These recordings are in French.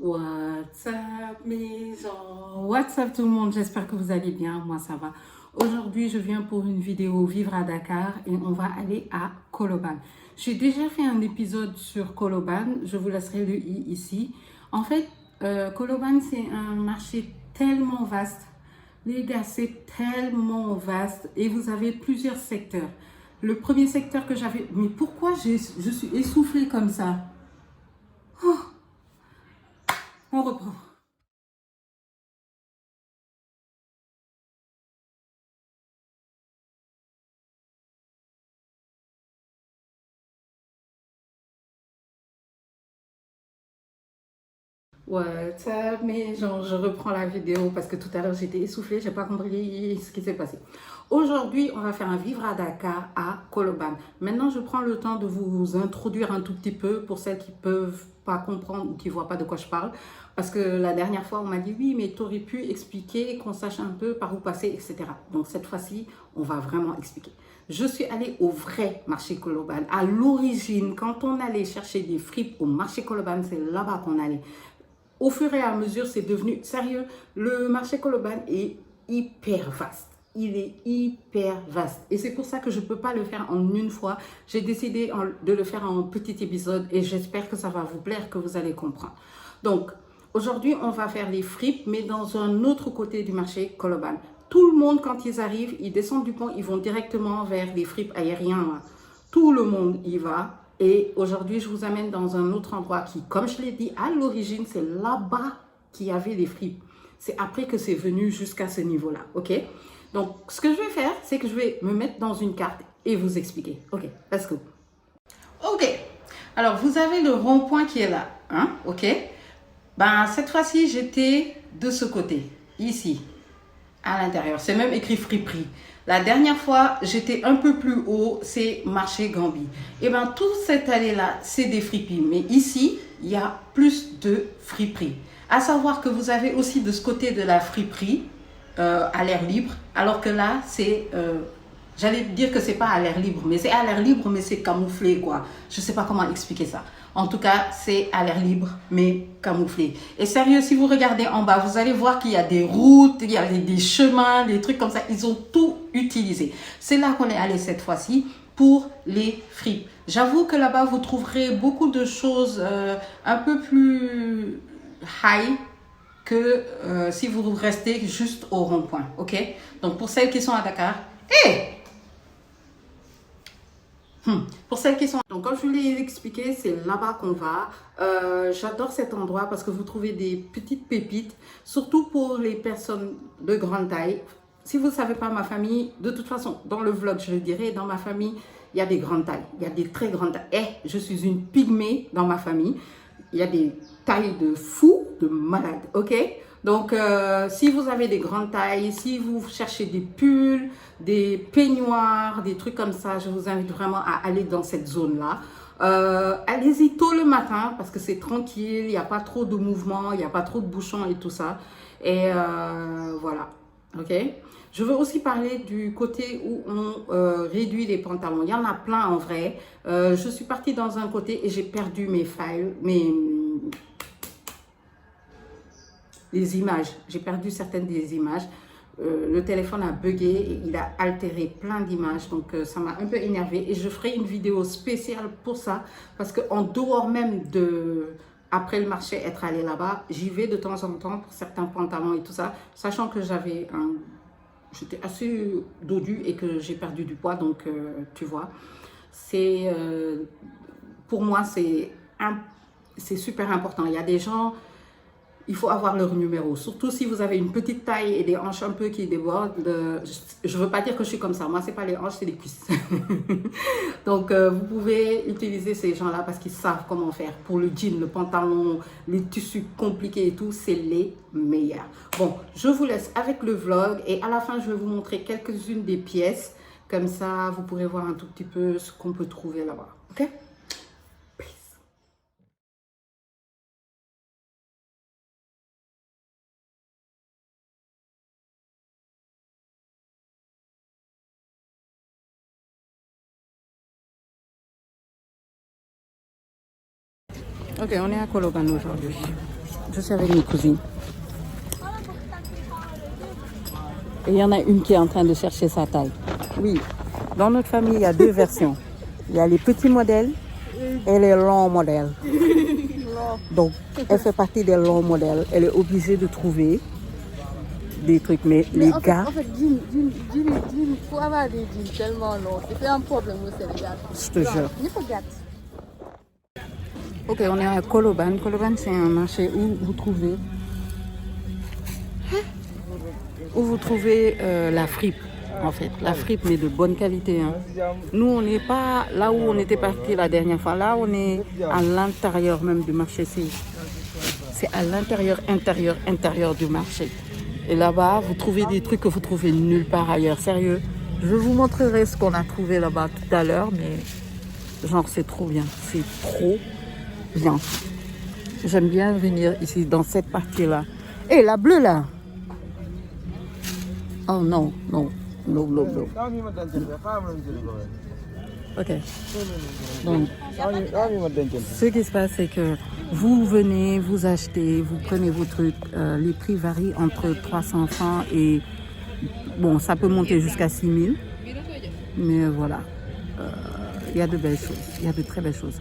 What's up mes gens? What's up tout le monde? J'espère que vous allez bien, moi ça va. Aujourd'hui je viens pour une vidéo vivre à Dakar et on va aller à Colobane. J'ai déjà fait un épisode sur Colobane, je vous laisserai le i ici. En fait, Colobane c'est un marché tellement vaste. Les gars, c'est tellement vaste et vous avez plusieurs secteurs. Le premier secteur que j'avais... Mais pourquoi je suis essoufflée comme ça? Oh, on reprend. Ouais, ça, mais genre, je reprends la vidéo parce que tout à l'heure j'étais essoufflée, j'ai pas compris ce qui s'est passé. Aujourd'hui, on va faire un vivre à Dakar à Colobane. Maintenant, je prends le temps de vous introduire un tout petit peu pour celles qui peuvent pas comprendre ou qui voient pas de quoi je parle. Parce que la dernière fois, on m'a dit oui, mais tu aurais pu expliquer, qu'on sache un peu par où passer, etc. Donc cette fois-ci, on va vraiment expliquer. Je suis allée au vrai marché Colobane. À l'origine, quand on allait chercher des fripes au marché Colobane, c'est là-bas qu'on allait. Au fur et à mesure, c'est devenu sérieux. Le marché Colobane est hyper vaste. Il est hyper vaste. Et c'est pour ça que je ne peux pas le faire en une fois. J'ai décidé de le faire en petit épisode et j'espère que ça va vous plaire, que vous allez comprendre. Donc, aujourd'hui, on va faire les fripes, mais dans un autre côté du marché Colobane. Tout le monde, quand ils arrivent, ils descendent du pont, ils vont directement vers les fripes aériens. Tout le monde y va. Et aujourd'hui, je vous amène dans un autre endroit qui, comme je l'ai dit, à l'origine, c'est là-bas qu'il y avait les fripes. C'est après que c'est venu jusqu'à ce niveau-là, ok? Donc, ce que je vais faire, c'est que je vais me mettre dans une carte et vous expliquer. Ok, let's go. Ok, alors vous avez le rond-point qui est là, hein? Ok? Ben, cette fois-ci, j'étais de ce côté, ici, à l'intérieur. C'est même écrit friperie. La dernière fois, j'étais un peu plus haut, c'est marché Gambie. Et bien, toute cette allée-là, c'est des friperies. Mais ici, il y a plus de friperies. À savoir que vous avez aussi de ce côté de la friperie, à l'air libre, alors que là, c'est... j'allais dire que c'est pas à l'air libre, mais c'est à l'air libre, mais c'est camouflé, quoi. Je sais pas comment expliquer ça. En tout cas, c'est à l'air libre, mais camouflé. Et sérieux, si vous regardez en bas, vous allez voir qu'il y a des routes, il y a des chemins, des trucs comme ça. Ils ont tout utilisé. C'est là qu'on est allé cette fois-ci pour les fripes. J'avoue que là-bas, vous trouverez beaucoup de choses un peu plus high que si vous restez juste au rond-point. Ok? Donc, pour celles qui sont à Dakar, hé! Pour celles qui sont... Donc, comme je vous l'ai expliqué, c'est là-bas qu'on va. J'adore cet endroit parce que vous trouvez des petites pépites, surtout pour les personnes de grande taille. Si vous ne savez pas ma famille, de toute façon, dans le vlog, je le dirai, dans ma famille, il y a des grandes tailles. Il y a des très grandes tailles. Eh, je suis une pygmée dans ma famille. Il y a des tailles de fous, de malades, ok? Donc, si vous avez des grandes tailles, si vous cherchez des pulls, des peignoirs, des trucs comme ça, je vous invite vraiment à aller dans cette zone-là. Allez-y tôt le matin parce que c'est tranquille, il n'y a pas trop de mouvement, il n'y a pas trop de bouchons et tout ça. Et voilà, ok? Je veux aussi parler du côté où on réduit les pantalons. Il y en a plein en vrai. Je suis partie dans un côté et j'ai perdu mes files, les images. J'ai perdu certaines des images. Le téléphone a bugué et il a altéré plein d'images. Donc, ça m'a un peu énervé. Et je ferai une vidéo spéciale pour ça. Parce qu'en dehors même de... Après le marché, être allé là-bas, j'y vais de temps en temps pour certains pantalons et tout ça. Sachant que j'étais assez dodue et que j'ai perdu du poids. Donc, tu vois, c'est... pour moi, c'est super important. Il y a des gens... Il faut avoir leur numéro, surtout si vous avez une petite taille et des hanches un peu qui débordent. Je ne veux pas dire que je suis comme ça. Moi, ce n'est pas les hanches, c'est les cuisses. Donc, vous pouvez utiliser ces gens-là parce qu'ils savent comment faire. Pour le jean, le pantalon, les tissus compliqués et tout, c'est les meilleurs. Bon, je vous laisse avec le vlog et à la fin, je vais vous montrer quelques-unes des pièces. Comme ça, vous pourrez voir un tout petit peu ce qu'on peut trouver là-bas. OK? Ok, on est à Colobane aujourd'hui. Je suis avec mes cousines. Et il y en a une qui est en train de chercher sa taille. Oui, dans notre famille, il y a deux versions. Il y a les petits modèles et les longs modèles. Donc, elle fait partie des longs modèles. Elle est obligée de trouver des trucs. Mais les gars... En fait, jean, pour avoir des jeans tellement longs, c'est un problème au Sénégal. Je te jure. Il faut gâter. Ok, on est à Koloban. Koloban, c'est un marché où vous trouvez... la fripe, en fait. La fripe, mais de bonne qualité. Hein. Nous, on n'est pas là où on était parti la dernière fois. Là, on est à l'intérieur même du marché. C'est à intérieur du marché. Et là-bas, vous trouvez des trucs que vous trouvez nulle part ailleurs. Sérieux. Je vous montrerai ce qu'on a trouvé là-bas tout à l'heure, mais genre, c'est trop bien. C'est trop bien. J'aime bien venir ici, dans cette partie-là. Et la bleue, là. Oh non. Ok. Donc, ce qui se passe, c'est que vous venez, vous achetez, vous prenez vos trucs. Les prix varient entre 300 francs et... Bon, ça peut monter jusqu'à 6 000. Mais voilà. Il y a de belles choses. Il y a de très belles choses.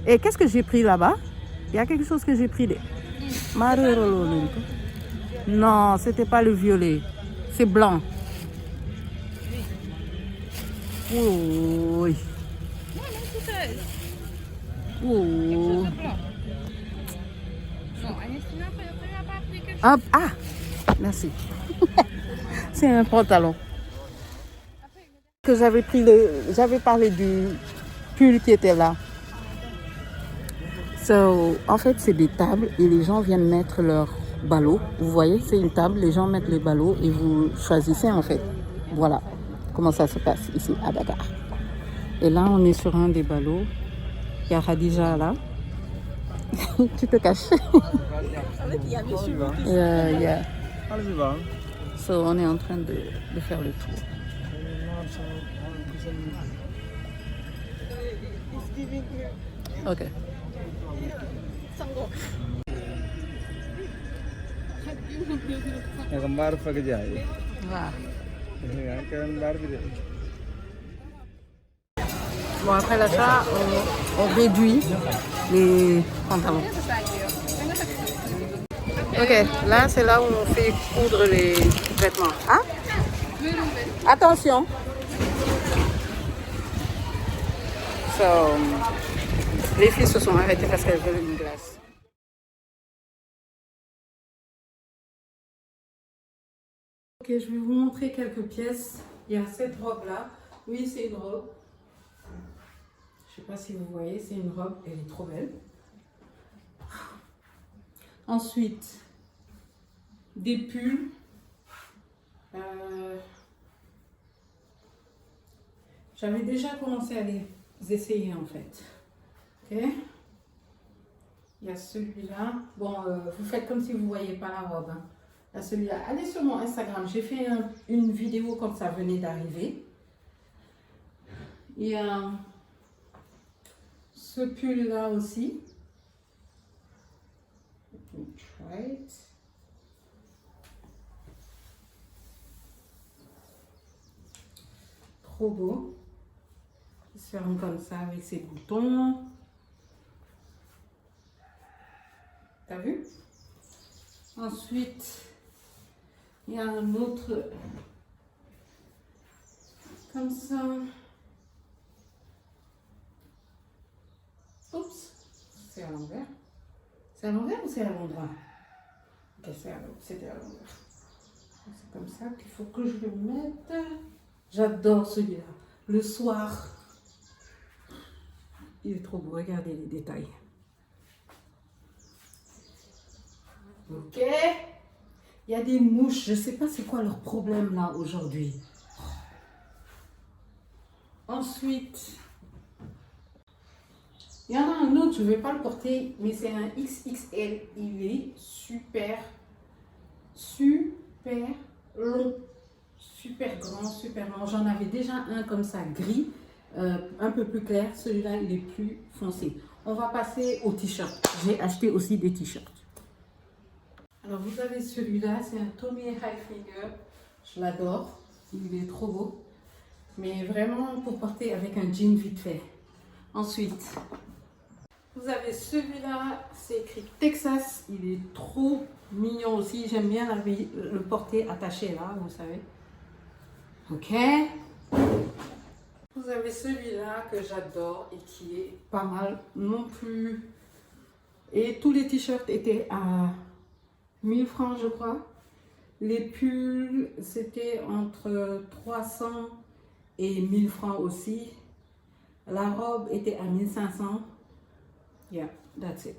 Et qu'est-ce que j'ai pris là-bas? Il y a quelque chose que j'ai pris. Non, c'était pas le violet. C'est blanc. Oui. Oh. Ah, merci. C'est un pantalon. Que j'avais parlé du pull qui était là. En fait, c'est des tables et les gens viennent mettre leurs ballots. Vous voyez, c'est une table, les gens mettent les ballots et vous choisissez en fait. Voilà comment ça se passe ici à Dakar. Et là, on est sur un des ballots. Il y a Khadija là. Tu te caches. On est en train de faire le tour. Ok. Bon, après l'achat, on réduit les pantalons. Ok, là c'est là où on fait coudre les vêtements. Hein? Attention. Les filles se sont arrêtées parce qu'elles veulent une glace. Ok, je vais vous montrer quelques pièces. Il y a cette robe-là. Oui, c'est une robe. Je ne sais pas si vous voyez, c'est une robe. Elle est trop belle. Ensuite, des pulls. J'avais déjà commencé à les essayer en fait. Ok. Il y a celui-là. Bon, vous faites comme si vous ne voyez pas la robe. Hein. Il y a celui-là. Allez sur mon Instagram. J'ai fait une vidéo quand ça venait d'arriver. Il y a ce pull-là aussi. Right. Trop beau. Il se ferme comme ça avec ses boutons. T'as vu? Ensuite, il y a un autre comme ça. Oups, c'est à l'envers. C'est à l'envers ou c'est à l'endroit? Ok, c'était à l'envers. C'est comme ça qu'il faut que je le mette. J'adore celui-là. Le soir, il est trop beau. Regardez les détails. Ok. Il y a des mouches. Je ne sais pas c'est quoi leur problème là aujourd'hui. Ensuite, il y en a un autre, je ne vais pas le porter, mais c'est un XXL. Il est super long, super grand, super long. J'en avais déjà un comme ça, gris, un peu plus clair. Celui-là, il est plus foncé. On va passer aux t-shirts. J'ai acheté aussi des t-shirts. Alors vous avez celui-là, c'est un Tommy Hilfiger. Je l'adore, il est trop beau. Mais vraiment pour porter avec un jean vite fait. Ensuite, vous avez celui-là, c'est écrit Texas. Il est trop mignon aussi. J'aime bien le porter attaché là, vous savez. Ok. Vous avez celui-là que j'adore et qui est pas mal non plus. Et tous les t-shirts étaient à 1000 francs, je crois. Les pulls, c'était entre 300 et 1000 francs aussi. La robe était à 1500. Yeah, that's it.